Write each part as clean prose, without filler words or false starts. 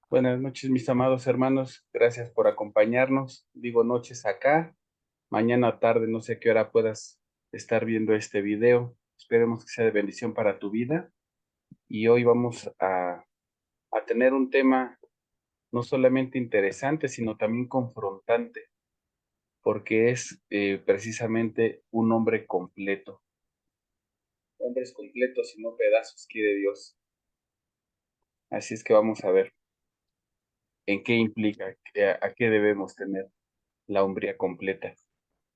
Buenas noches, mis amados hermanos. Gracias por acompañarnos. Digo noches acá. Mañana tarde, no sé a qué hora puedas estar viendo este video. Esperemos que sea de bendición para tu vida. Y hoy vamos a tener un tema no solamente interesante, sino también confrontante, porque es precisamente un hombre completo. Hombres completos y no pedazos, quiere Dios. Así es que vamos a ver en qué implica, a qué debemos tener la hombría completa.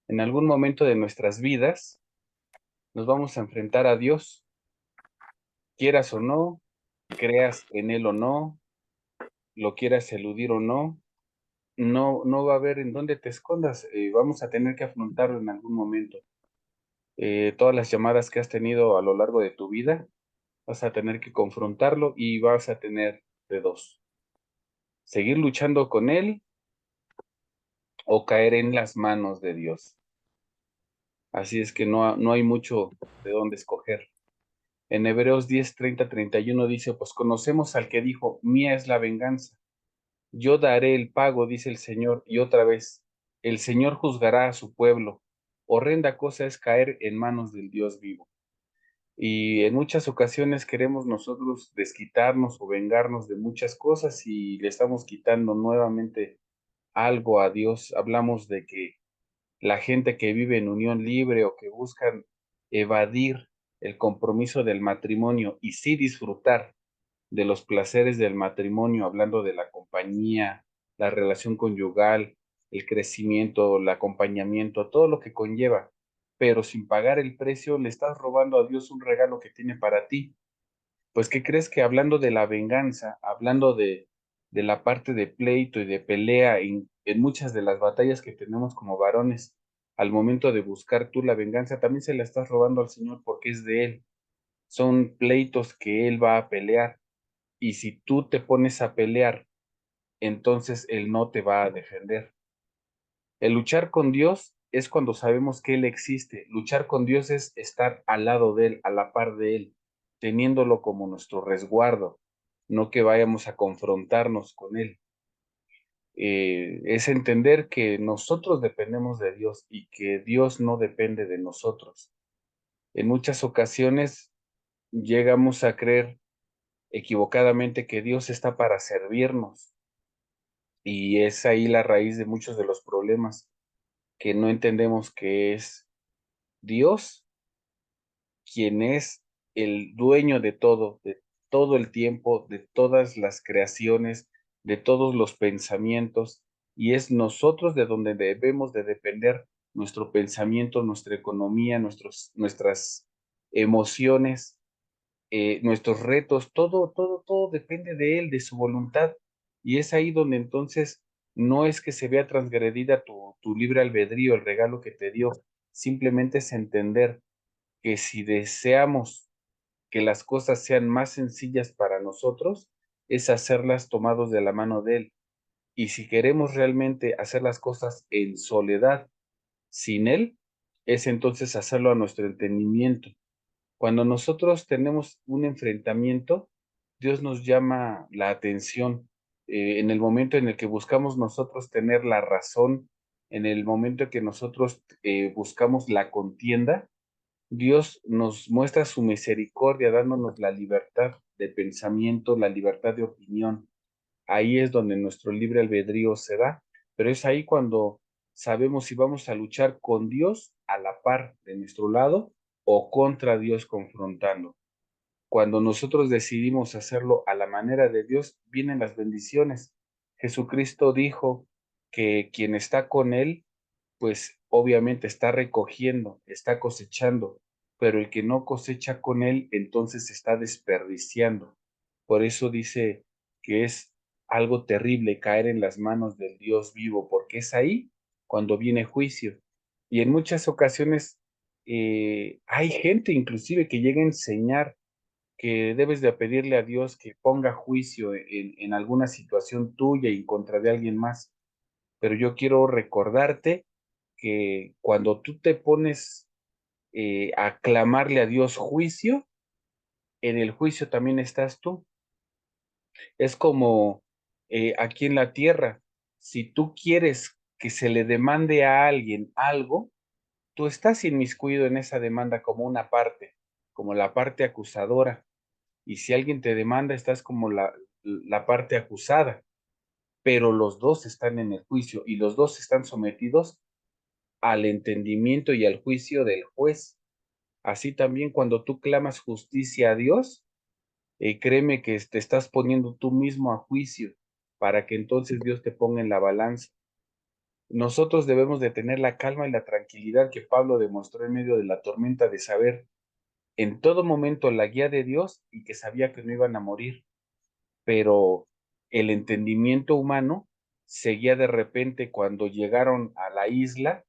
En algún momento de nuestras vidas nos vamos a enfrentar a Dios, quieras o no, creas en Él o no, lo quieras eludir o no, no va a haber en dónde te escondas, vamos a tener que afrontarlo en algún momento. Todas las llamadas que has tenido a lo largo de tu vida, vas a tener que confrontarlo y vas a tener de dos: seguir luchando con Él o caer en las manos de Dios. Así es que no hay mucho de dónde escoger. En Hebreos 10, 30, 31 dice, pues conocemos al que dijo, mía es la venganza, yo daré el pago, dice el Señor. Y otra vez, el Señor juzgará a su pueblo. Horrenda cosa es caer en manos del Dios vivo. Y en muchas ocasiones queremos nosotros desquitarnos o vengarnos de muchas cosas y le estamos quitando nuevamente algo a Dios. Hablamos de que la gente que vive en unión libre o que buscan evadir el compromiso del matrimonio y sí disfrutar de los placeres del matrimonio, hablando de la compañía, la relación conyugal, el crecimiento, el acompañamiento, todo lo que conlleva, pero sin pagar el precio, le estás robando a Dios un regalo que tiene para ti. Pues, ¿qué crees? Que hablando de la venganza, hablando de la parte de pleito y de pelea en muchas de las batallas que tenemos como varones, al momento de buscar tú la venganza, también se la estás robando al Señor porque es de Él. Son pleitos que Él va a pelear. Y si tú te pones a pelear, entonces Él no te va a defender. El luchar con Dios es cuando sabemos que Él existe. Luchar con Dios es estar al lado de Él, a la par de Él, teniéndolo como nuestro resguardo, no que vayamos a confrontarnos con Él. Es entender que nosotros dependemos de Dios y que Dios no depende de nosotros. En muchas ocasiones llegamos a creer equivocadamente que Dios está para servirnos. Y es ahí la raíz de muchos de los problemas, que no entendemos que es Dios quien es el dueño de todo el tiempo, de todas las creaciones, de todos los pensamientos, y es nosotros de donde debemos de depender nuestro pensamiento, nuestra economía, nuestras emociones, nuestros retos, todo depende de Él, de su voluntad. Y es ahí donde entonces no es que se vea transgredida tu libre albedrío, el regalo que te dio, simplemente es entender que si deseamos que las cosas sean más sencillas para nosotros, es hacerlas tomados de la mano de Él. Y si queremos realmente hacer las cosas en soledad, sin Él, es entonces hacerlo a nuestro entendimiento. Cuando nosotros tenemos un enfrentamiento, Dios nos llama la atención. En el momento en el que buscamos nosotros tener la razón, en el momento en que nosotros buscamos la contienda, Dios nos muestra su misericordia dándonos la libertad de pensamiento, la libertad de opinión. Ahí es donde nuestro libre albedrío se da, pero es ahí cuando sabemos si vamos a luchar con Dios a la par de nuestro lado o contra Dios confrontando. Cuando nosotros decidimos hacerlo a la manera de Dios, vienen las bendiciones. Jesucristo dijo que quien está con Él, pues obviamente está recogiendo, está cosechando, pero el que no cosecha con Él, entonces está desperdiciando. Por eso dice que es algo terrible caer en las manos del Dios vivo, porque es ahí cuando viene juicio. Y en muchas ocasiones hay gente inclusive que llega a enseñar que debes de pedirle a Dios que ponga juicio en alguna situación tuya y en contra de alguien más. Pero yo quiero recordarte que cuando tú te pones a clamarle a Dios juicio, en el juicio también estás tú. Es como aquí en la tierra, si tú quieres que se le demande a alguien algo, tú estás inmiscuido en esa demanda como una parte, como la parte acusadora. Y si alguien te demanda, estás como la parte acusada, pero los dos están en el juicio y los dos están sometidos al entendimiento y al juicio del juez. Así también cuando tú clamas justicia a Dios, créeme que te estás poniendo tú mismo a juicio para que entonces Dios te ponga en la balanza. Nosotros debemos de tener la calma y la tranquilidad que Pablo demostró en medio de la tormenta, de saber en todo momento la guía de Dios y que sabía que no iban a morir, pero el entendimiento humano seguía de repente cuando llegaron a la isla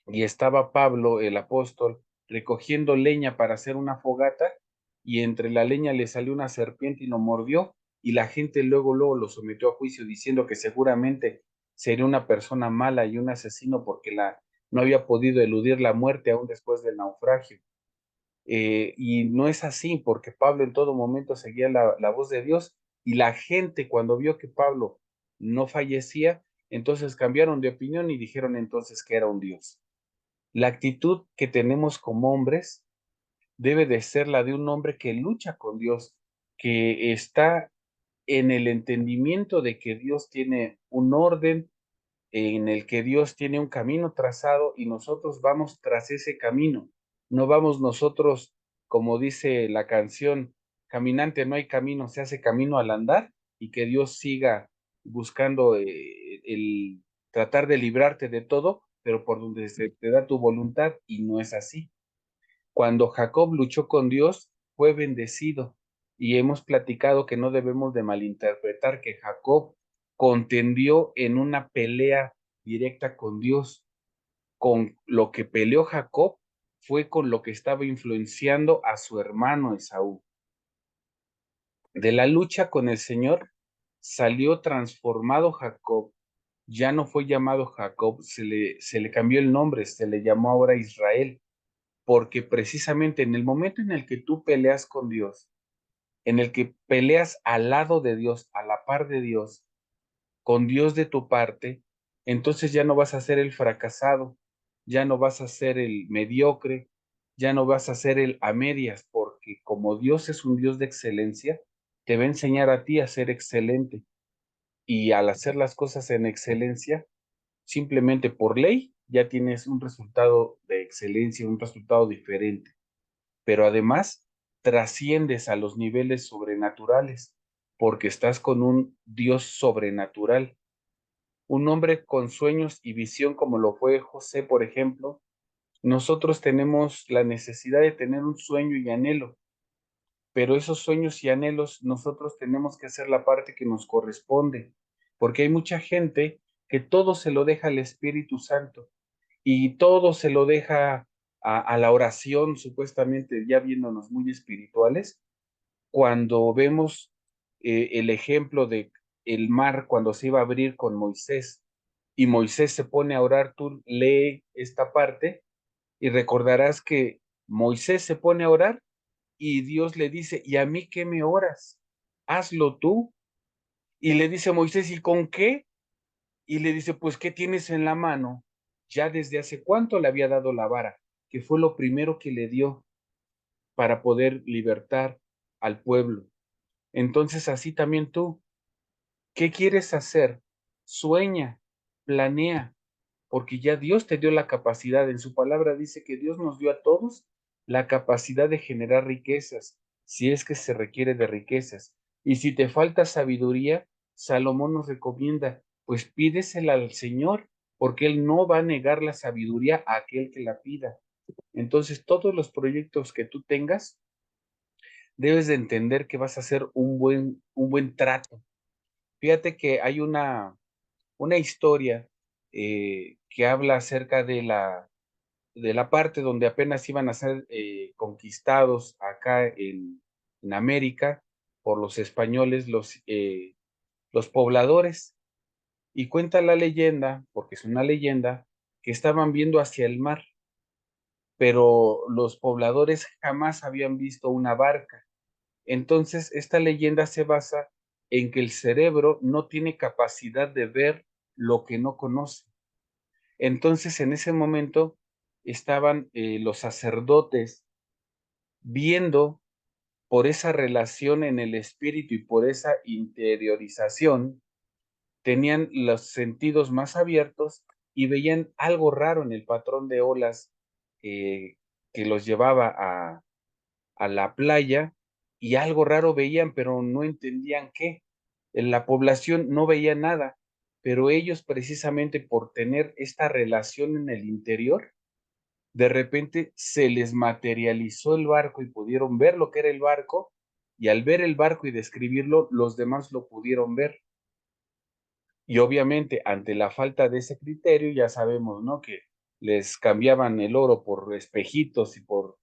y estaba Pablo, el apóstol, recogiendo leña para hacer una fogata, y entre la leña le salió una serpiente y lo mordió, y la gente luego lo sometió a juicio diciendo que seguramente sería una persona mala y un asesino porque no había podido eludir la muerte aún después del naufragio. Y no es así, porque Pablo en todo momento seguía la voz de Dios, y la gente cuando vio que Pablo no fallecía, entonces cambiaron de opinión y dijeron entonces que era un Dios. La actitud que tenemos como hombres debe de ser la de un hombre que lucha con Dios, que está en el entendimiento de que Dios tiene un orden, en el que Dios tiene un camino trazado y nosotros vamos tras ese camino. No vamos nosotros, como dice la canción, caminante no hay camino, se hace camino al andar, y que Dios siga buscando el tratar de librarte de todo, pero por donde se te da tu voluntad, y no es así. Cuando Jacob luchó con Dios, fue bendecido, y hemos platicado que no debemos de malinterpretar que Jacob contendió en una pelea directa con Dios. Con lo que peleó Jacob fue con lo que estaba influenciando a su hermano Esaú. De la lucha con el Señor salió transformado Jacob. Ya no fue llamado Jacob, se le cambió el nombre, se le llamó ahora Israel, porque precisamente en el momento en el que tú peleas con Dios, en el que peleas al lado de Dios, a la par de Dios, con Dios de tu parte, entonces ya no vas a ser el fracasado, ya no vas a ser el mediocre, ya no vas a ser el a medias, porque como Dios es un Dios de excelencia, te va a enseñar a ti a ser excelente. Y al hacer las cosas en excelencia, simplemente por ley, ya tienes un resultado de excelencia, un resultado diferente, pero además trasciendes a los niveles sobrenaturales, porque estás con un Dios sobrenatural, un hombre con sueños y visión como lo fue José, por ejemplo. Nosotros tenemos la necesidad de tener un sueño y anhelo, pero esos sueños y anhelos nosotros tenemos que hacer la parte que nos corresponde, porque hay mucha gente que todo se lo deja al Espíritu Santo y todo se lo deja a la oración, supuestamente ya viéndonos muy espirituales, cuando vemos el ejemplo de el mar cuando se iba a abrir con Moisés, y Moisés se pone a orar. Tú lee esta parte y recordarás que Moisés se pone a orar y Dios le dice, ¿y a mí qué me oras? Hazlo tú. Y le dice Moisés, ¿y con qué? Y le dice, pues, ¿qué tienes en la mano? Ya desde hace cuánto le había dado la vara, que fue lo primero que le dio para poder libertar al pueblo. Entonces, así también tú, ¿qué quieres hacer? Sueña, planea, porque ya Dios te dio la capacidad. En su palabra dice que Dios nos dio a todos la capacidad de generar riquezas, si es que se requiere de riquezas. Y si te falta sabiduría, Salomón nos recomienda, pues pídesela al Señor, porque Él no va a negar la sabiduría a aquel que la pida. Entonces, todos los proyectos que tú tengas, debes de entender que vas a hacer un buen trato. Fíjate que hay una historia que habla acerca de la parte donde apenas iban a ser conquistados acá en América por los españoles, los pobladores. Y cuenta la leyenda, porque es una leyenda, que estaban viendo hacia el mar, pero los pobladores jamás habían visto una barca. Entonces, esta leyenda se basa en que el cerebro no tiene capacidad de ver lo que no conoce. Entonces, en ese momento estaban los sacerdotes viendo por esa relación en el espíritu y por esa interiorización, tenían los sentidos más abiertos y veían algo raro en el patrón de olas eh, que los llevaba a la playa, y algo raro veían, pero no entendían qué. En la población no veía nada, pero ellos, precisamente por tener esta relación en el interior, de repente se les materializó el barco y pudieron ver lo que era el barco, y al ver el barco y describirlo, los demás lo pudieron ver. Y obviamente, ante la falta de ese criterio, ya sabemos, ¿no? Que les cambiaban el oro por espejitos y por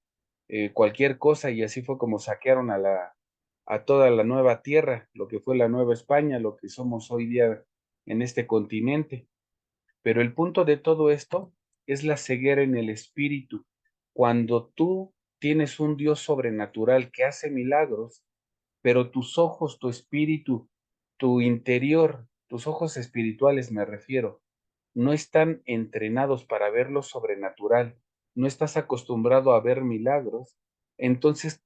cualquier cosa, y así fue como saquearon a toda la nueva tierra, lo que fue la Nueva España, lo que somos hoy día en este continente. Pero el punto de todo esto es la ceguera en el espíritu. Cuando tú tienes un Dios sobrenatural que hace milagros, pero tus ojos, tu espíritu, tu interior, tus ojos espirituales me refiero, no están entrenados para ver lo sobrenatural, no estás acostumbrado a ver milagros, entonces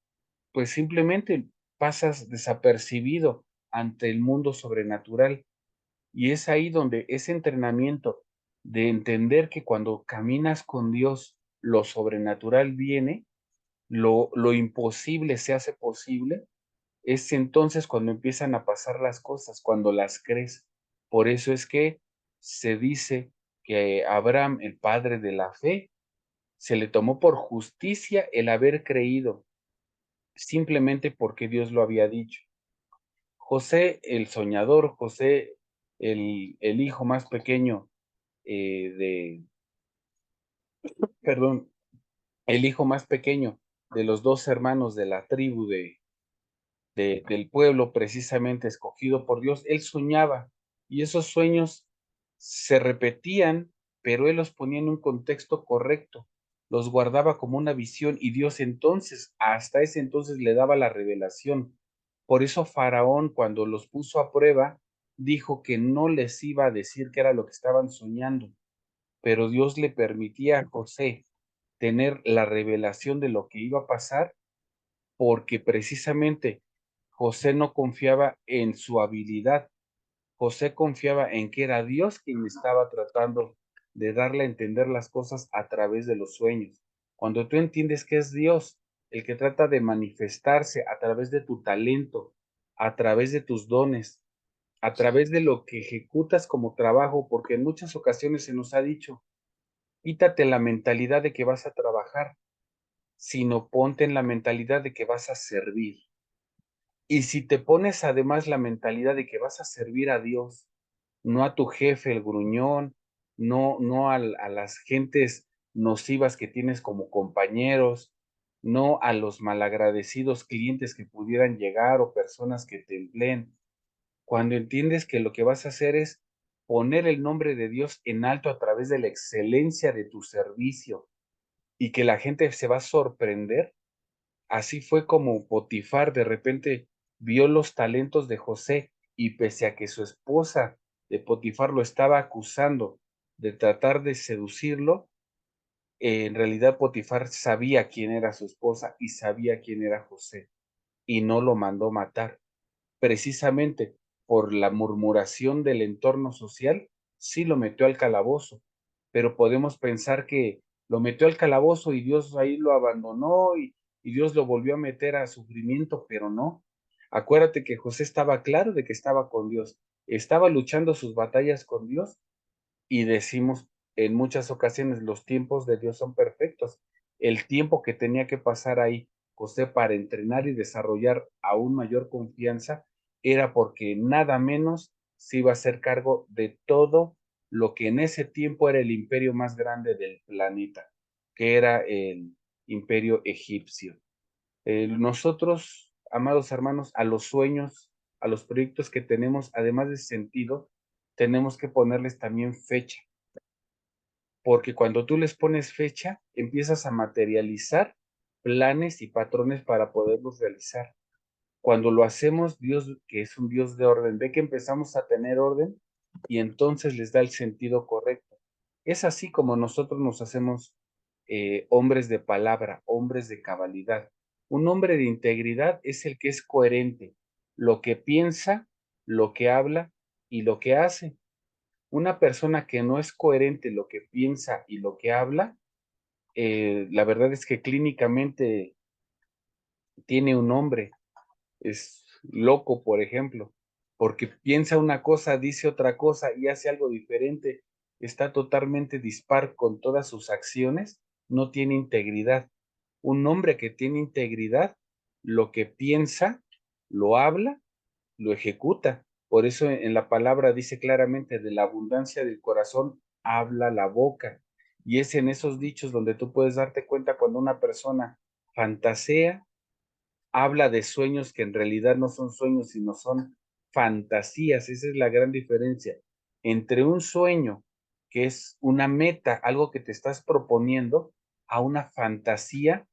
pues simplemente pasas desapercibido ante el mundo sobrenatural. Y es ahí donde ese entrenamiento de entender que cuando caminas con Dios, lo sobrenatural viene, lo imposible se hace posible, es entonces cuando empiezan a pasar las cosas, cuando las crees. Por eso es que se dice que Abraham, el padre de la fe, se le tomó por justicia el haber creído, simplemente porque Dios lo había dicho. José, el soñador, José, el hijo más pequeño de, perdón, el hijo más pequeño de los dos hermanos de la tribu del pueblo precisamente escogido por Dios, él soñaba, y esos sueños se repetían, pero él los ponía en un contexto correcto, los guardaba como una visión, y Dios entonces, hasta ese entonces, le daba la revelación. Por eso Faraón, cuando los puso a prueba, dijo que no les iba a decir qué era lo que estaban soñando, pero Dios le permitía a José tener la revelación de lo que iba a pasar, porque precisamente José no confiaba en su habilidad, José confiaba en que era Dios quien estaba tratando de darle a entender las cosas a través de los sueños. Cuando tú entiendes que es Dios el que trata de manifestarse a través de tu talento, a través de tus dones, a través de lo que ejecutas como trabajo, porque en muchas ocasiones se nos ha dicho, quítate la mentalidad de que vas a trabajar, sino ponte en la mentalidad de que vas a servir. Y si te pones además la mentalidad de que vas a servir a Dios, no a tu jefe, el gruñón, no a las gentes nocivas que tienes como compañeros, no a los malagradecidos clientes que pudieran llegar o personas que te empleen. Cuando entiendes que lo que vas a hacer es poner el nombre de Dios en alto a través de la excelencia de tu servicio, y que la gente se va a sorprender. Así fue como Potifar de repente vio los talentos de José, y pese a que su esposa de Potifar lo estaba acusando de tratar de seducirlo, en realidad Potifar sabía quién era su esposa y sabía quién era José, y no lo mandó matar. Precisamente por la murmuración del entorno social, sí lo metió al calabozo, pero podemos pensar que lo metió al calabozo y Dios ahí lo abandonó, y Dios lo volvió a meter a sufrimiento, pero no. Acuérdate que José estaba claro de que estaba con Dios, estaba luchando sus batallas con Dios, y decimos en muchas ocasiones, los tiempos de Dios son perfectos. El tiempo que tenía que pasar ahí José para entrenar y desarrollar aún mayor confianza era porque nada menos se iba a hacer cargo de todo lo que en ese tiempo era el imperio más grande del planeta, que era el imperio egipcio. Nosotros amados hermanos, a los sueños, a los proyectos que tenemos, además de sentido, tenemos que ponerles también fecha, porque cuando tú les pones fecha, empiezas a materializar planes y patrones para poderlos realizar. Cuando lo hacemos, Dios, que es un Dios de orden, ve que empezamos a tener orden y entonces les da el sentido correcto. Es así como nosotros nos hacemos hombres de palabra, hombres de cabalidad. Un hombre de integridad es el que es coherente, lo que piensa, lo que habla y lo que hace. Una persona que no es coherente lo que piensa y lo que habla, la verdad es que clínicamente tiene un nombre, es loco, por ejemplo, porque piensa una cosa, dice otra cosa y hace algo diferente, está totalmente dispar con todas sus acciones, no tiene integridad. Un hombre que tiene integridad, lo que piensa, lo habla, lo ejecuta. Por eso en la palabra dice claramente, de la abundancia del corazón habla la boca. Y es en esos dichos donde tú puedes darte cuenta cuando una persona fantasea, habla de sueños que en realidad no son sueños, sino son fantasías. Esa es la gran diferencia entre un sueño, que es una meta, algo que te estás proponiendo, a una fantasía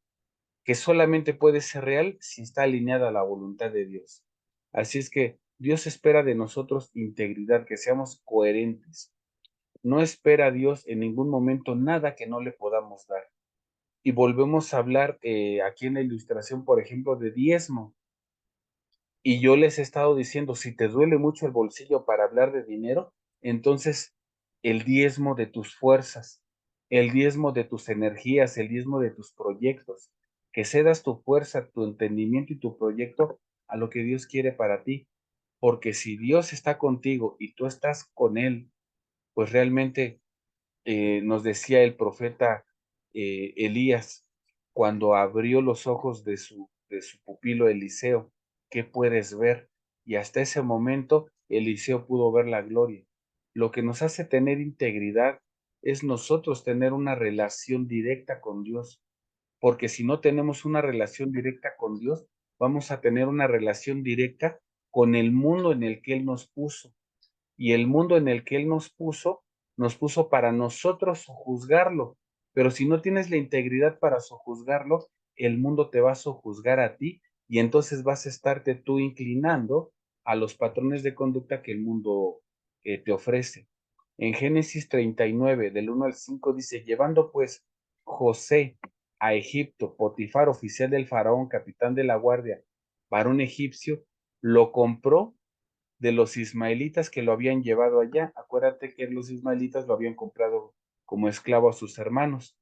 que solamente puede ser real si está alineada a la voluntad de Dios. Así es que Dios espera de nosotros integridad, que seamos coherentes. No espera Dios en ningún momento nada que no le podamos dar. Y volvemos a hablar aquí en la ilustración, por ejemplo, de diezmo. Y yo les he estado diciendo, si te duele mucho el bolsillo para hablar de dinero, entonces el diezmo de tus fuerzas, el diezmo de tus energías, el diezmo de tus proyectos, que cedas tu fuerza, tu entendimiento y tu proyecto a lo que Dios quiere para ti. Porque si Dios está contigo y tú estás con Él, pues realmente nos decía el profeta Elías cuando abrió los ojos de su pupilo Eliseo, ¿qué puedes ver? Y hasta ese momento Eliseo pudo ver la gloria. Lo que nos hace tener integridad es nosotros tener una relación directa con Dios, porque si no tenemos una relación directa con Dios, vamos a tener una relación directa con el mundo en el que Él nos puso, y el mundo en el que Él nos puso para nosotros sojuzgarlo. Pero si no tienes la integridad para sojuzgarlo, el mundo te va a sojuzgar a ti y entonces vas a estarte tú inclinando a los patrones de conducta que el mundo te ofrece. En Génesis 39, del 1 al 5, dice, llevando pues José a Egipto, Potifar, oficial del faraón, capitán de la guardia, varón egipcio, lo compró de los ismaelitas que lo habían llevado allá. Acuérdate que los ismaelitas lo habían comprado como esclavo a sus hermanos.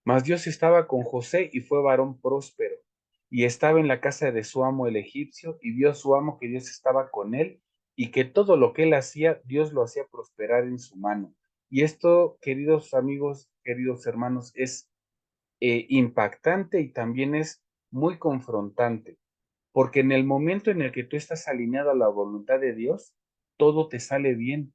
Mas Dios estaba con José y fue varón próspero. Y estaba en la casa de su amo el egipcio, y vio su amo que Dios estaba con él, y que todo lo que él hacía, Dios lo hacía prosperar en su mano. Y esto, queridos amigos, queridos hermanos, es impactante y también es muy confrontante. Porque en el momento en el que tú estás alineado a la voluntad de Dios, todo te sale bien,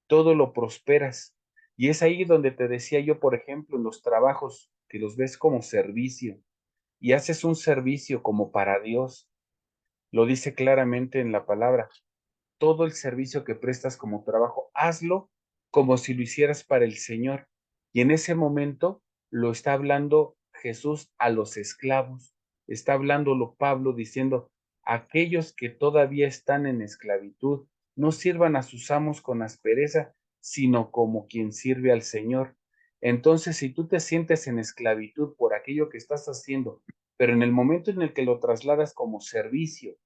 todo lo prosperas. Y es ahí donde te decía yo, por ejemplo, en los trabajos que los ves como servicio y haces un servicio como para Dios, lo dice claramente en la palabra, todo el servicio que prestas como trabajo, hazlo como si lo hicieras para el Señor. Y en ese momento lo está hablando Jesús a los esclavos, está hablándolo Pablo diciendo, aquellos que todavía están en esclavitud, no sirvan a sus amos con aspereza, sino como quien sirve al Señor. Entonces, si tú te sientes en esclavitud por aquello que estás haciendo, pero en el momento en el que lo trasladas como servicio,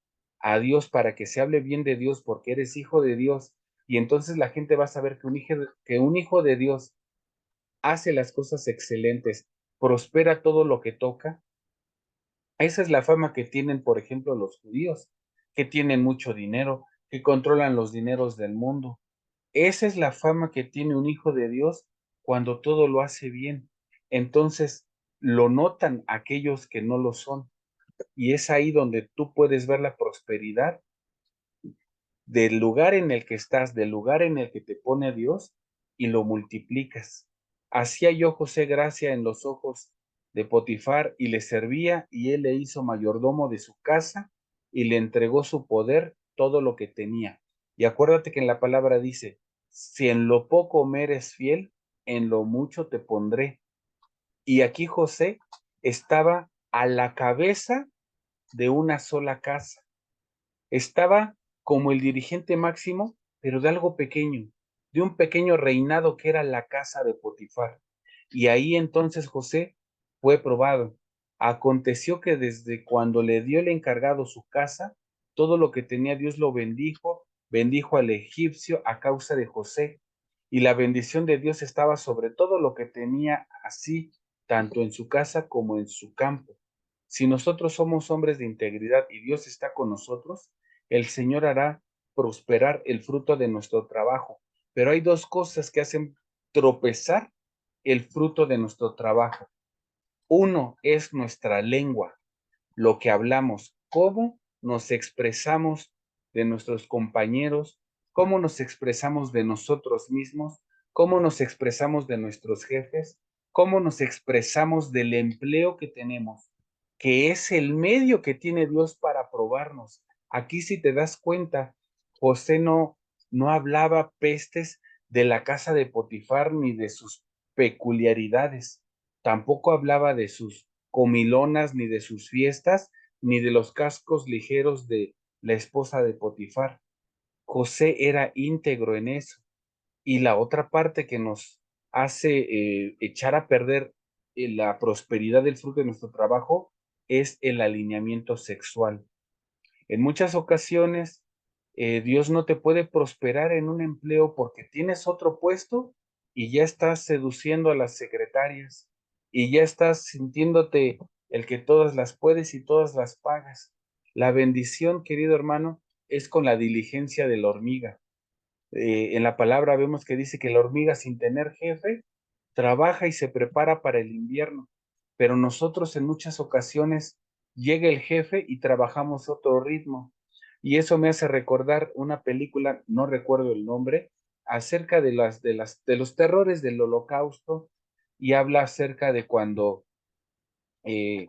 a Dios para que se hable bien de Dios porque eres hijo de Dios y entonces la gente va a saber que un hijo de Dios hace las cosas excelentes, prospera todo lo que toca. Esa es la fama que tienen, por ejemplo, los judíos, que tienen mucho dinero, que controlan los dineros del mundo. Esa es la fama que tiene un hijo de Dios cuando todo lo hace bien. Entonces lo notan aquellos que no lo son. Y es ahí donde tú puedes ver la prosperidad del lugar en el que estás, del lugar en el que te pone Dios, y lo multiplicas. Hacía yo, José, gracia en los ojos de Potifar y le servía, y él le hizo mayordomo de su casa y le entregó su poder, todo lo que tenía. Y acuérdate que en la palabra dice, si en lo poco me eres fiel, en lo mucho te pondré. Y aquí José estaba a la cabeza de una sola casa. Estaba como el dirigente máximo, pero de algo pequeño, de un pequeño reinado que era la casa de Potifar. Y ahí entonces José fue probado. Aconteció que desde cuando le dio el encargado su casa, todo lo que tenía Dios lo bendijo, bendijo al egipcio a causa de José. Y la bendición de Dios estaba sobre todo lo que tenía, así tanto en su casa como en su campo. Si nosotros somos hombres de integridad y Dios está con nosotros, el Señor hará prosperar el fruto de nuestro trabajo. Pero hay dos cosas que hacen tropezar el fruto de nuestro trabajo. Uno es nuestra lengua, lo que hablamos, cómo nos expresamos de nuestros compañeros, cómo nos expresamos de nosotros mismos, cómo nos expresamos de nuestros jefes, cómo nos expresamos del empleo que tenemos, que es el medio que tiene Dios para probarnos. Aquí, si te das cuenta, José no hablaba pestes de la casa de Potifar ni de sus peculiaridades, tampoco hablaba de sus comilonas, ni de sus fiestas, ni de los cascos ligeros de la esposa de Potifar. José era íntegro en eso. Y la otra parte que nos hace echar a perder la prosperidad del fruto de nuestro trabajo es el alineamiento sexual. En muchas ocasiones, Dios no te puede prosperar en un empleo porque tienes otro puesto y ya estás seduciendo a las secretarias y ya estás sintiéndote el que todas las puedes y todas las pagas. La bendición, querido hermano, es con la diligencia de la hormiga. En la palabra vemos que dice que la hormiga, sin tener jefe, trabaja y se prepara para el invierno, pero nosotros en muchas ocasiones llega el jefe y trabajamos otro ritmo. Y eso me hace recordar una película, no recuerdo el nombre, acerca de los terrores del Holocausto, y habla acerca de cuando eh,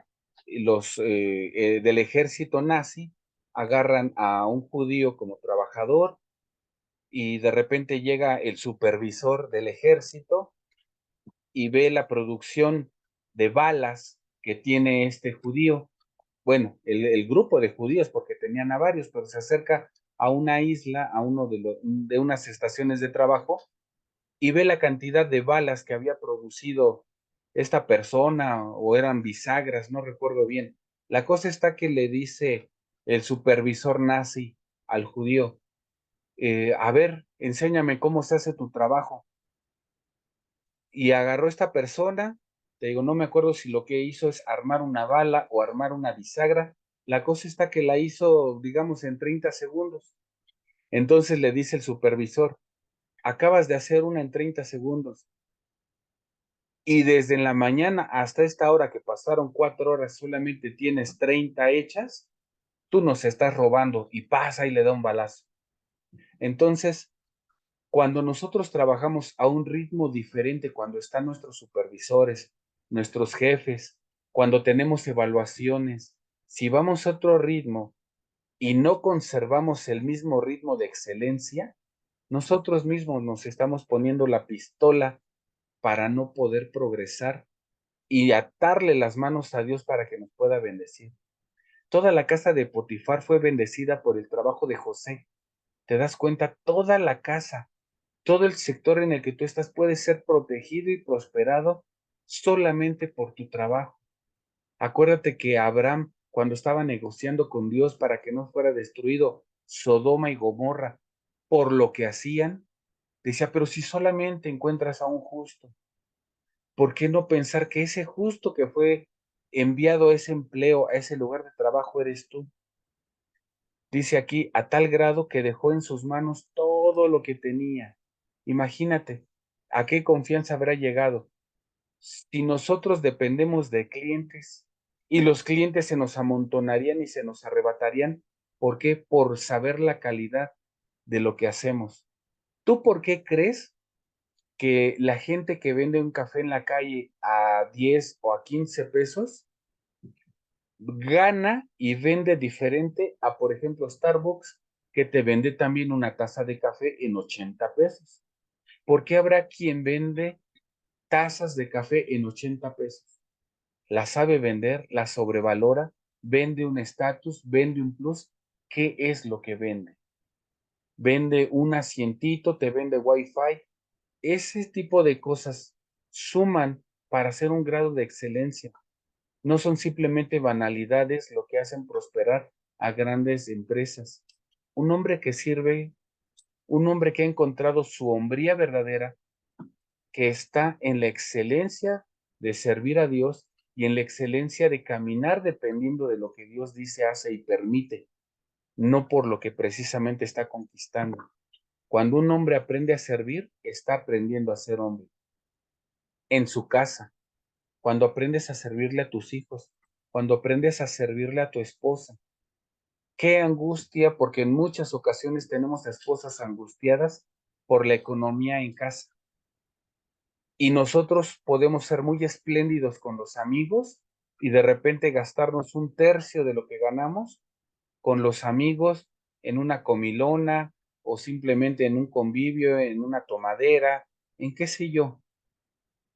del ejército nazi agarran a un judío como trabajador, y de repente llega el supervisor del ejército y ve la producción de balas que tiene este judío. Bueno, el grupo de judíos, porque tenían a varios, pero se acerca a una isla, a uno de unas estaciones de trabajo, y ve la cantidad de balas que había producido esta persona, o eran bisagras, no recuerdo bien. La cosa está que le dice el supervisor nazi al judío, a ver, enséñame cómo se hace tu trabajo. Y agarró esta persona, te digo, no me acuerdo si lo que hizo es armar una bala o armar una bisagra. La cosa está que la hizo, digamos, en 30 segundos. Entonces le dice el supervisor, acabas de hacer una en 30 segundos. Y desde la mañana hasta esta hora, que pasaron 4 horas, solamente tienes 30 hechas. Tú nos estás robando, y pasa y le da un balazo. Entonces, cuando nosotros trabajamos a un ritmo diferente, cuando están nuestros supervisores, nuestros jefes, cuando tenemos evaluaciones, si vamos a otro ritmo y no conservamos el mismo ritmo de excelencia, nosotros mismos nos estamos poniendo la pistola para no poder progresar y atarle las manos a Dios para que nos pueda bendecir. Toda la casa de Potifar fue bendecida por el trabajo de José. ¿Te das cuenta? Toda la casa, todo el sector en el que tú estás puede ser protegido y prosperado solamente por tu trabajo. Acuérdate que Abraham, cuando estaba negociando con Dios para que no fuera destruido Sodoma y Gomorra por lo que hacían, decía, pero si solamente encuentras a un justo, ¿por qué no pensar que ese justo que fue enviado a ese empleo, a ese lugar de trabajo, eres tú? Dice aquí, a tal grado que dejó en sus manos todo lo que tenía. Imagínate, ¿a qué confianza habrá llegado? Si nosotros dependemos de clientes y los clientes se nos amontonarían y se nos arrebatarían, ¿por qué? Por saber la calidad de lo que hacemos. ¿Tú por qué crees que la gente que vende un café en la calle a 10 o a 15 pesos gana y vende diferente a, por ejemplo, Starbucks, que te vende también una taza de café en 80 pesos. ¿Por qué habrá quien vende tazas de café en 80 pesos? La sabe vender, la sobrevalora, vende un estatus, vende un plus. ¿Qué es lo que vende? Vende un asientito, te vende Wi-Fi. Ese tipo de cosas suman para hacer un grado de excelencia. No son simplemente banalidades lo que hacen prosperar a grandes empresas. Un hombre que sirve, un hombre que ha encontrado su hombría verdadera, que está en la excelencia de servir a Dios y en la excelencia de caminar dependiendo de lo que Dios dice, hace y permite, no por lo que precisamente está conquistando. Cuando un hombre aprende a servir, está aprendiendo a ser hombre. En su casa, cuando aprendes a servirle a tus hijos, cuando aprendes a servirle a tu esposa. Qué angustia, porque en muchas ocasiones tenemos esposas angustiadas por la economía en casa. Y nosotros podemos ser muy espléndidos con los amigos y de repente gastarnos un tercio de lo que ganamos con los amigos en una comilona o simplemente en un convivio, en una tomadera, en qué sé yo.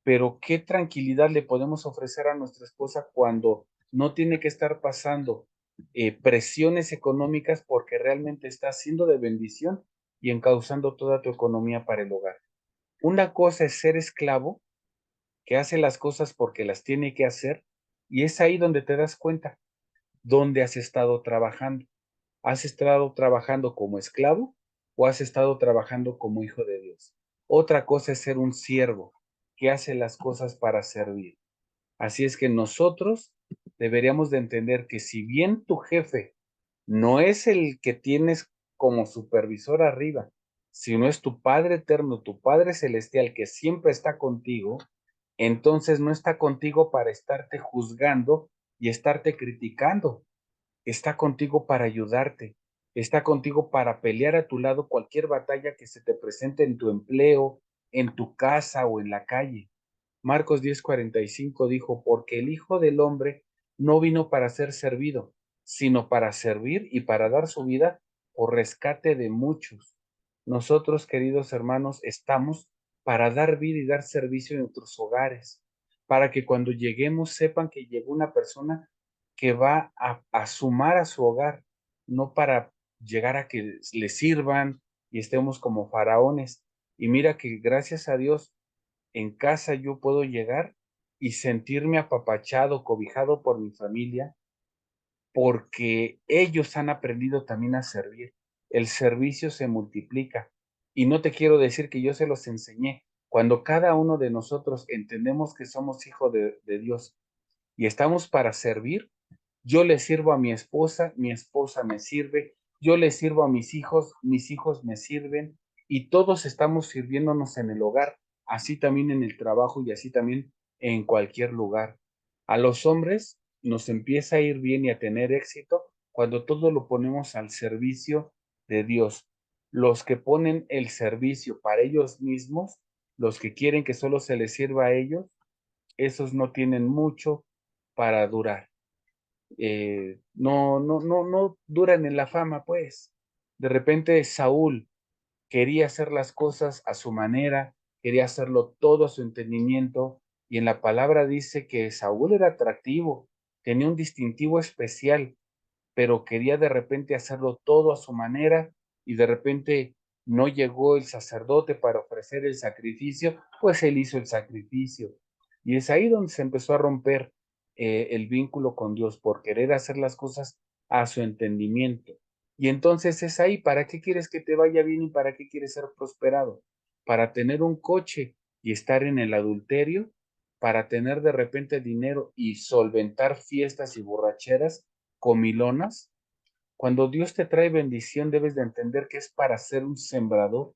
Pero qué tranquilidad le podemos ofrecer a nuestra esposa cuando no tiene que estar pasando presiones económicas porque realmente está siendo de bendición y encauzando toda tu economía para el hogar. Una cosa es ser esclavo, que hace las cosas porque las tiene que hacer, y es ahí donde te das cuenta dónde has estado trabajando. ¿Has estado trabajando como esclavo o has estado trabajando como hijo de Dios? Otra cosa es ser un siervo que hace las cosas para servir. Así es que nosotros deberíamos de entender que si bien tu jefe no es el que tienes como supervisor arriba, sino es tu Padre eterno, tu Padre celestial que siempre está contigo, entonces no está contigo para estarte juzgando y estarte criticando. Está contigo para ayudarte, está contigo para pelear a tu lado cualquier batalla que se te presente en tu empleo, en tu casa o en la calle. Marcos 10:45 dijo, porque el Hijo del Hombre no vino para ser servido, sino para servir y para dar su vida por rescate de muchos. Nosotros, queridos hermanos, estamos para dar vida y dar servicio en nuestros hogares, para que cuando lleguemos sepan que llegó una persona que va a sumar a su hogar, no para llegar a que le sirvan y estemos como faraones. Y mira que gracias a Dios en casa yo puedo llegar y sentirme apapachado, cobijado por mi familia, porque ellos han aprendido también a servir. El servicio se multiplica. Y no te quiero decir que yo se los enseñé. Cuando cada uno de nosotros entendemos que somos hijos de Dios y estamos para servir, yo le sirvo a mi esposa me sirve, yo le sirvo a mis hijos me sirven y todos estamos sirviéndonos en el hogar, así también en el trabajo y así también en cualquier lugar. A los hombres nos empieza a ir bien y a tener éxito cuando todo lo ponemos al servicio de Dios. Los que ponen el servicio para ellos mismos, los que quieren que solo se les sirva a ellos, esos no tienen mucho para durar. No duran en la fama, pues. De repente Saúl quería hacer las cosas a su manera, quería hacerlo todo a su entendimiento, y en la palabra dice que Saúl era atractivo, tenía un distintivo especial, pero quería de repente hacerlo todo a su manera, y de repente no llegó el sacerdote para ofrecer el sacrificio, pues él hizo el sacrificio. Y es ahí donde se empezó a romper el vínculo con Dios por querer hacer las cosas a su entendimiento. Y entonces es ahí, ¿para qué quieres que te vaya bien y para qué quieres ser prosperado? ¿Para tener un coche y estar en el adulterio? ¿Para tener de repente dinero y solventar fiestas y borracheras comilonas? Cuando Dios te trae bendición, debes de entender que es para ser un sembrador,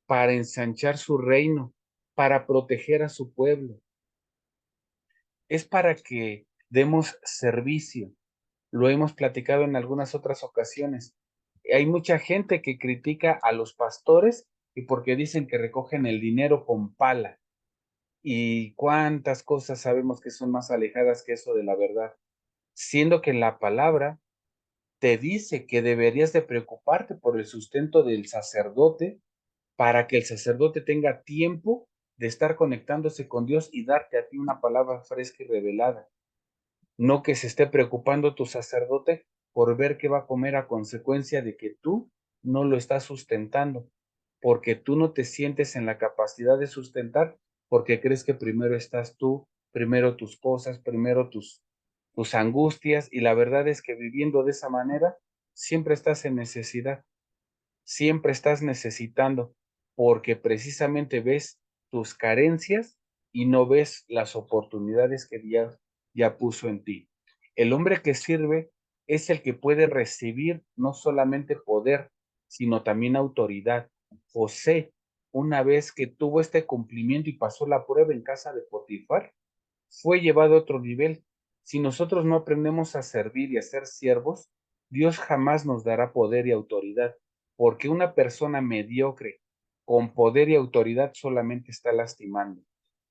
para ensanchar su reino, para proteger a su pueblo. Es para que demos servicio. Lo hemos platicado en algunas otras ocasiones. Hay mucha gente que critica a los pastores y porque dicen que recogen el dinero con pala. Y cuántas cosas sabemos que son más alejadas que eso de la verdad, siendo que la palabra te dice que deberías de preocuparte por el sustento del sacerdote para que el sacerdote tenga tiempo de estar conectándose con Dios y darte a ti una palabra fresca y revelada. No que se esté preocupando tu sacerdote por ver qué va a comer a consecuencia de que tú no lo estás sustentando, porque tú no te sientes en la capacidad de sustentar, porque crees que primero estás tú, primero tus cosas, primero tus angustias, y la verdad es que viviendo de esa manera, siempre estás en necesidad, siempre estás necesitando, porque precisamente ves tus carencias y no ves las oportunidades que Dios ya puso en ti. El hombre que sirve es el que puede recibir no solamente poder, sino también autoridad. José, una vez que tuvo este cumplimiento y pasó la prueba en casa de Potifar, fue llevado a otro nivel. Si nosotros no aprendemos a servir y a ser siervos, Dios jamás nos dará poder y autoridad, porque una persona mediocre con poder y autoridad solamente está lastimando.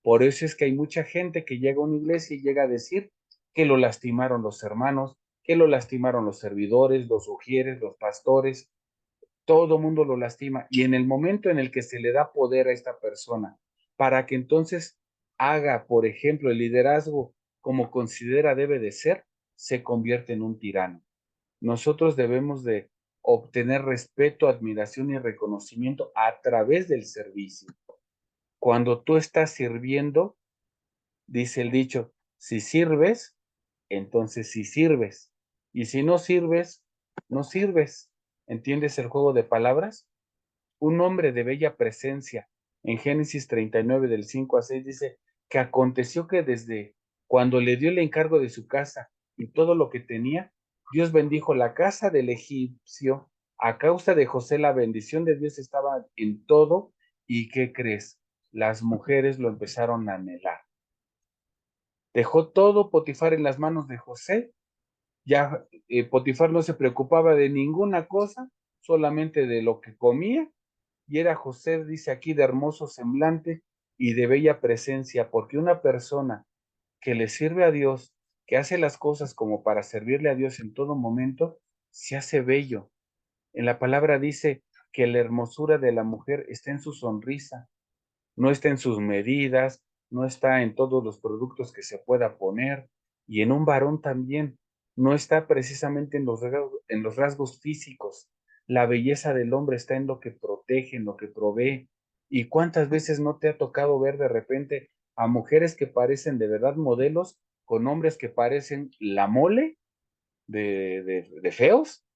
Por eso es que hay mucha gente que llega a una iglesia y llega a decir que lo lastimaron los hermanos, que lo lastimaron los servidores, los ujieres, los pastores, todo mundo lo lastima. Y en el momento en el que se le da poder a esta persona para que entonces haga, por ejemplo, el liderazgo como considera debe de ser, se convierte en un tirano. Nosotros debemos de obtener respeto, admiración y reconocimiento a través del servicio. Cuando tú estás sirviendo, dice el dicho, si sirves, entonces sí sirves. Y si no sirves, no sirves. ¿Entiendes el juego de palabras? Un hombre de bella presencia. En Génesis 39 del 5 a 6 dice que aconteció que desde cuando le dio el encargo de su casa y todo lo que tenía, Dios bendijo la casa del egipcio. A causa de José, la bendición de Dios estaba en todo. ¿Y qué crees? Las mujeres lo empezaron a anhelar. Dejó todo Potifar en las manos de José. Ya Potifar no se preocupaba de ninguna cosa, solamente de lo que comía, y era José, dice aquí, de hermoso semblante y de bella presencia, porque una persona que le sirve a Dios, que hace las cosas como para servirle a Dios en todo momento, se hace bello. En la palabra dice que la hermosura de la mujer está en su sonrisa, no está en sus medidas, no está en todos los productos que se pueda poner, y en un varón también, no está precisamente en los rasgos físicos. La belleza del hombre está en lo que protege, en lo que provee. ¿Y cuántas veces no te ha tocado ver de repente a mujeres que parecen de verdad modelos con hombres que parecen la mole de feos?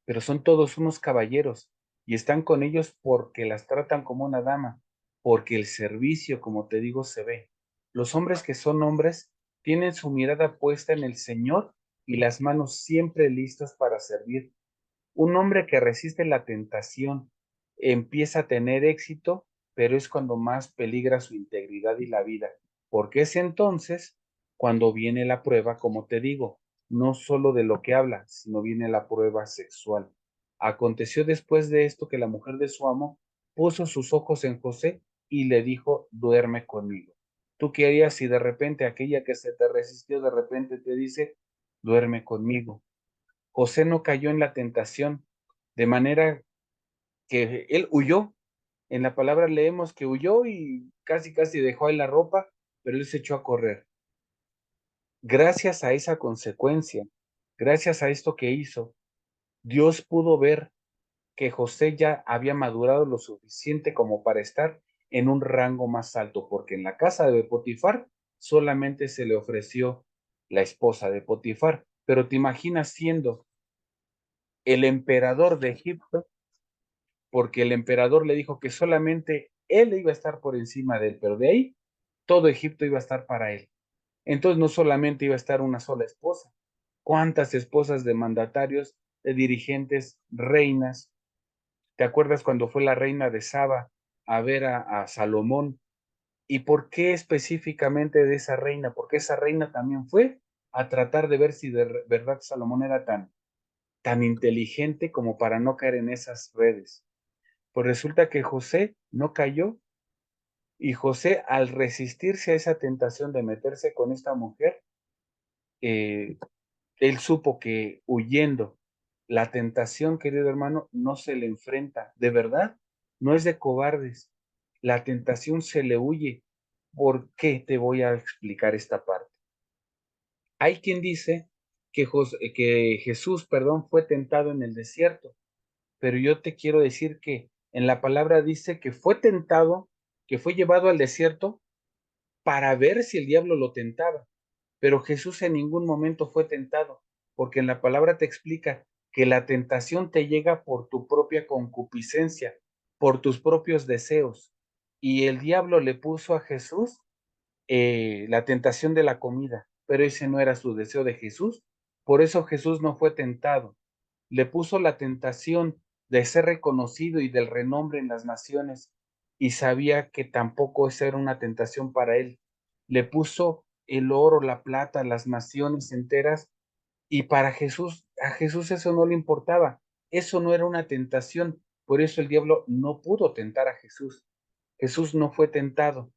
Pero son todos unos caballeros y están con ellos porque las tratan como una dama, porque el servicio, como te digo, se ve. Los hombres que son hombres tienen su mirada puesta en el Señor y las manos siempre listas para servir. Un hombre que resiste la tentación empieza a tener éxito, pero es cuando más peligra su integridad y la vida, porque es entonces cuando viene la prueba, como te digo, no solo de lo que habla, sino viene la prueba sexual. Aconteció después de esto que la mujer de su amo puso sus ojos en José y le dijo, duerme conmigo. ¿Tú qué harías si de repente aquella que se te resistió de repente te dice, duerme conmigo? José no cayó en la tentación, de manera que él huyó. En la palabra leemos que huyó y casi casi dejó ahí la ropa, pero él se echó a correr. Gracias a esa consecuencia, gracias a esto que hizo, Dios pudo ver que José ya había madurado lo suficiente como para estar en un rango más alto, porque en la casa de Potifar solamente se le ofreció la esposa de Potifar, pero te imaginas siendo el emperador de Egipto, porque el emperador le dijo que solamente él iba a estar por encima de él, pero de ahí todo Egipto iba a estar para él. Entonces no solamente iba a estar una sola esposa, cuántas esposas de mandatarios, de dirigentes, reinas. ¿Te acuerdas cuando fue la reina de Saba a ver a Salomón? ¿Y por qué específicamente de esa reina? Porque esa reina también fue a tratar de ver si de verdad Salomón era tan inteligente como para no caer en esas redes. Pues resulta que José no cayó, y José, al resistirse a esa tentación de meterse con esta mujer, eh, él supo que huyendo, la tentación, querido hermano, no se le enfrenta, de verdad, no es de cobardes. La tentación se le huye. ¿Por qué? Te voy a explicar esta parte. Hay quien dice que Jesús, perdón, fue tentado en el desierto, pero yo te quiero decir que en la palabra dice que fue tentado, que fue llevado al desierto para ver si el diablo lo tentaba. Pero Jesús en ningún momento fue tentado, porque en la palabra te explica que la tentación te llega por tu propia concupiscencia, por tus propios deseos. Y el diablo le puso a Jesús la tentación de la comida, pero ese no era su deseo de Jesús. Por eso Jesús no fue tentado. Le puso la tentación de ser reconocido y del renombre en las naciones, y sabía que tampoco esa era una tentación para él. Le puso el oro, la plata, las naciones enteras, y para Jesús, a Jesús eso no le importaba. Eso no era una tentación. Por eso el diablo no pudo tentar a Jesús. Jesús no fue tentado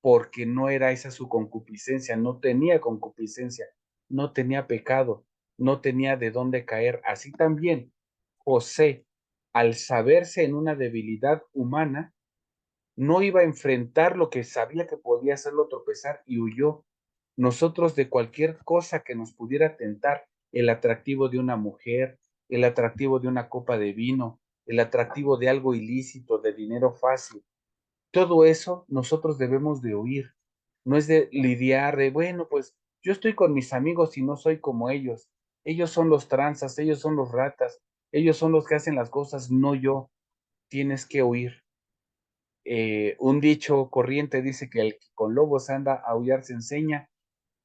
porque no era esa su concupiscencia, no tenía concupiscencia, no tenía pecado, no tenía de dónde caer. Así también José, al saberse en una debilidad humana, no iba a enfrentar lo que sabía que podía hacerlo tropezar y huyó. Nosotros de cualquier cosa que nos pudiera tentar, el atractivo de una mujer, el atractivo de una copa de vino, el atractivo de algo ilícito, de dinero fácil, todo eso nosotros debemos de huir. No es de lidiar de, bueno, pues yo estoy con mis amigos y no soy como ellos. Ellos son los tranzas, ellos son los ratas, ellos son los que hacen las cosas, no yo. Tienes que huir. Un dicho corriente dice que el que con lobos anda, a aullar se enseña.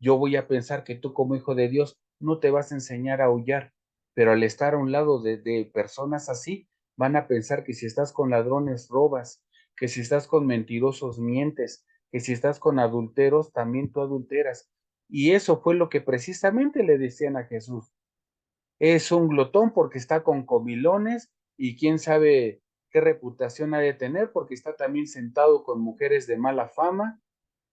Yo voy a pensar que tú como hijo de Dios no te vas a enseñar a aullar, pero al estar a un lado de personas así, van a pensar que si estás con ladrones robas, que si estás con mentirosos mientes, que si estás con adulteros también tú adulteras. Y eso fue lo que precisamente le decían a Jesús. Es un glotón porque está con comilones y quién sabe qué reputación ha de tener porque está también sentado con mujeres de mala fama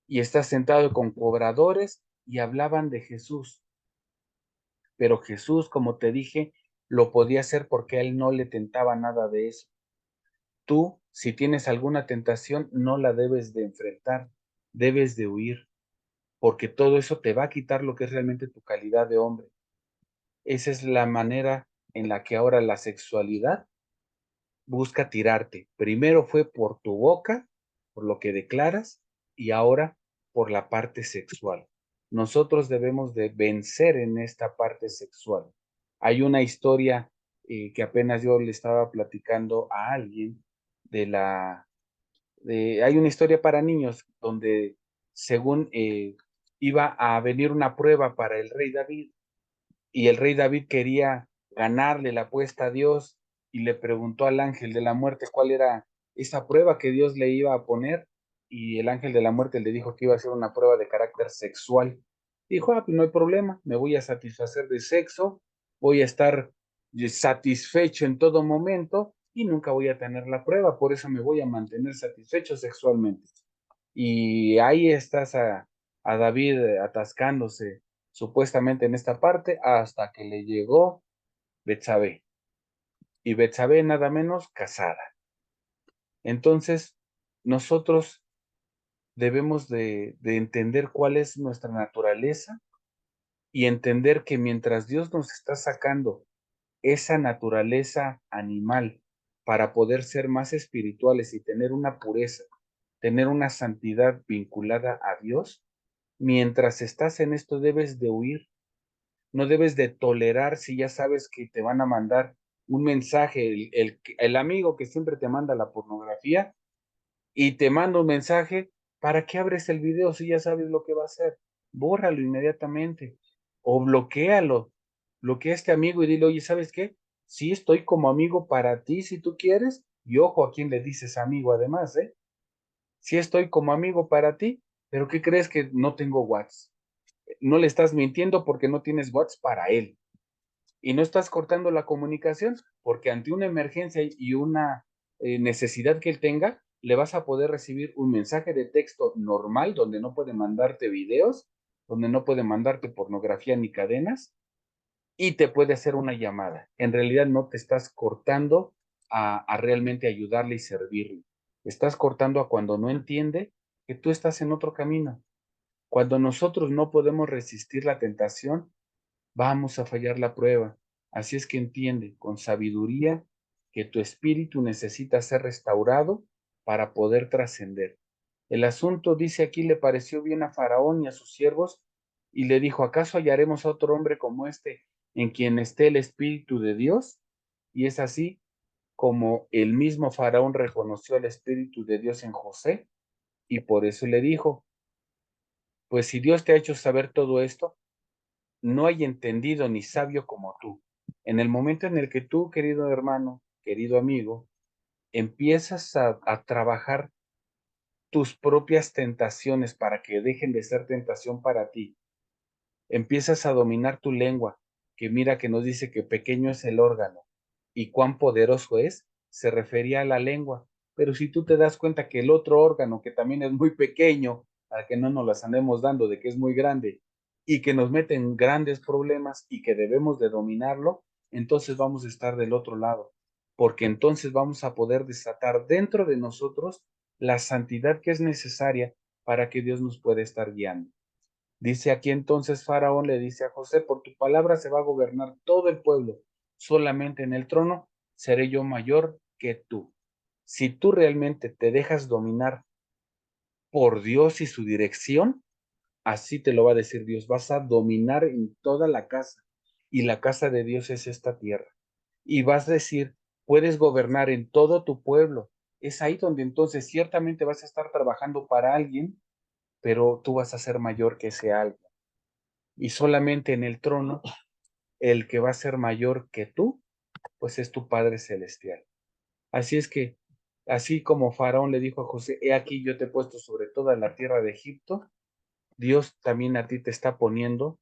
y está sentado con cobradores y hablaban de Jesús. Pero Jesús, como te dije, lo podía hacer porque a él no le tentaba nada de eso. Tú, si tienes alguna tentación, no la debes de enfrentar, debes de huir, porque todo eso te va a quitar lo que es realmente tu calidad de hombre. Esa es la manera en la que ahora la sexualidad busca tirarte. Primero fue por tu boca, por lo que declaras, y ahora por la parte sexual. Nosotros debemos de vencer en esta parte sexual. Hay una historia que apenas yo le estaba platicando a alguien de hay una historia para niños donde según iba a venir una prueba para el rey David y el rey David quería ganarle la apuesta a Dios y le preguntó al ángel de la muerte cuál era esa prueba que Dios le iba a poner y el ángel de la muerte le dijo que iba a ser una prueba de carácter sexual. Dijo, pues no hay problema, me voy a satisfacer de sexo, voy a estar satisfecho en todo momento y nunca voy a tener la prueba, por eso me voy a mantener satisfecho sexualmente. Y ahí estás a David atascándose supuestamente en esta parte, hasta que le llegó Betsabé. Y Betsabé nada menos casada. Entonces, nosotros debemos de entender cuál es nuestra naturaleza y entender que mientras Dios nos está sacando esa naturaleza animal para poder ser más espirituales y tener una pureza, tener una santidad vinculada a Dios, mientras estás en esto debes de huir. No debes de tolerar si ya sabes que te van a mandar un mensaje, el amigo que siempre te manda la pornografía y te manda un mensaje, ¿para qué abres el video si ya sabes lo que va a hacer? Bórralo inmediatamente o bloquéalo. Bloquea a este amigo y dile, oye, ¿sabes qué? Sí, estoy como amigo para ti si tú quieres. Y ojo a quién le dices amigo además, ¿eh? Sí estoy como amigo para ti, pero ¿qué crees que no tengo WhatsApp? No le estás mintiendo porque no tienes WhatsApp para él y no estás cortando la comunicación porque ante una emergencia y una necesidad que él tenga, le vas a poder recibir un mensaje de texto normal donde no puede mandarte videos, donde no puede mandarte pornografía ni cadenas, y te puede hacer una llamada. En realidad no te estás cortando a realmente ayudarle y servirle. Estás cortando a cuando no entiende que tú estás en otro camino. Cuando nosotros no podemos resistir la tentación, vamos a fallar la prueba. Así es que entiende con sabiduría que tu espíritu necesita ser restaurado para poder trascender. El asunto, dice aquí, le pareció bien a Faraón y a sus siervos, y le dijo, ¿acaso hallaremos a otro hombre como este en quien esté el Espíritu de Dios? Y es así como el mismo Faraón reconoció el Espíritu de Dios en José, y por eso le dijo, pues si Dios te ha hecho saber todo esto, no hay entendido ni sabio como tú. En el momento en el que tú, querido hermano, querido amigo, empiezas a trabajar tus propias tentaciones para que dejen de ser tentación para ti, empiezas a dominar tu lengua, que mira que nos dice que pequeño es el órgano y cuán poderoso es, se refería a la lengua. Pero si tú te das cuenta que el otro órgano, que también es muy pequeño, para que no nos las andemos dando de que es muy grande y que nos mete en grandes problemas y que debemos de dominarlo, entonces vamos a estar del otro lado, porque entonces vamos a poder desatar dentro de nosotros la santidad que es necesaria para que Dios nos pueda estar guiando. Dice aquí entonces Faraón le dice a José, por tu palabra se va a gobernar todo el pueblo, solamente en el trono seré yo mayor que tú. Si tú realmente te dejas dominar por Dios y su dirección, así te lo va a decir Dios, vas a dominar en toda la casa y la casa de Dios es esta tierra. Y vas a decir, puedes gobernar en todo tu pueblo. Es ahí donde entonces ciertamente vas a estar trabajando para alguien, pero tú vas a ser mayor que ese alguien. Y solamente en el trono, el que va a ser mayor que tú, pues es tu Padre Celestial. Así es que, así como Faraón le dijo a José, he aquí yo te he puesto sobre toda la tierra de Egipto, Dios también a ti te está poniendo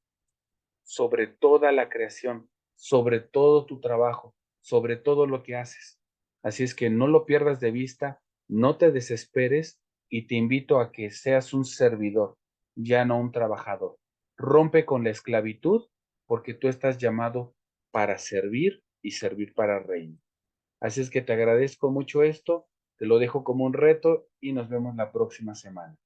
sobre toda la creación, sobre todo tu trabajo, sobre todo lo que haces. Así es que no lo pierdas de vista, no te desesperes y te invito a que seas un servidor, ya no un trabajador. Rompe con la esclavitud porque tú estás llamado para servir y servir para el reino. Así es que te agradezco mucho esto, te lo dejo como un reto y nos vemos la próxima semana.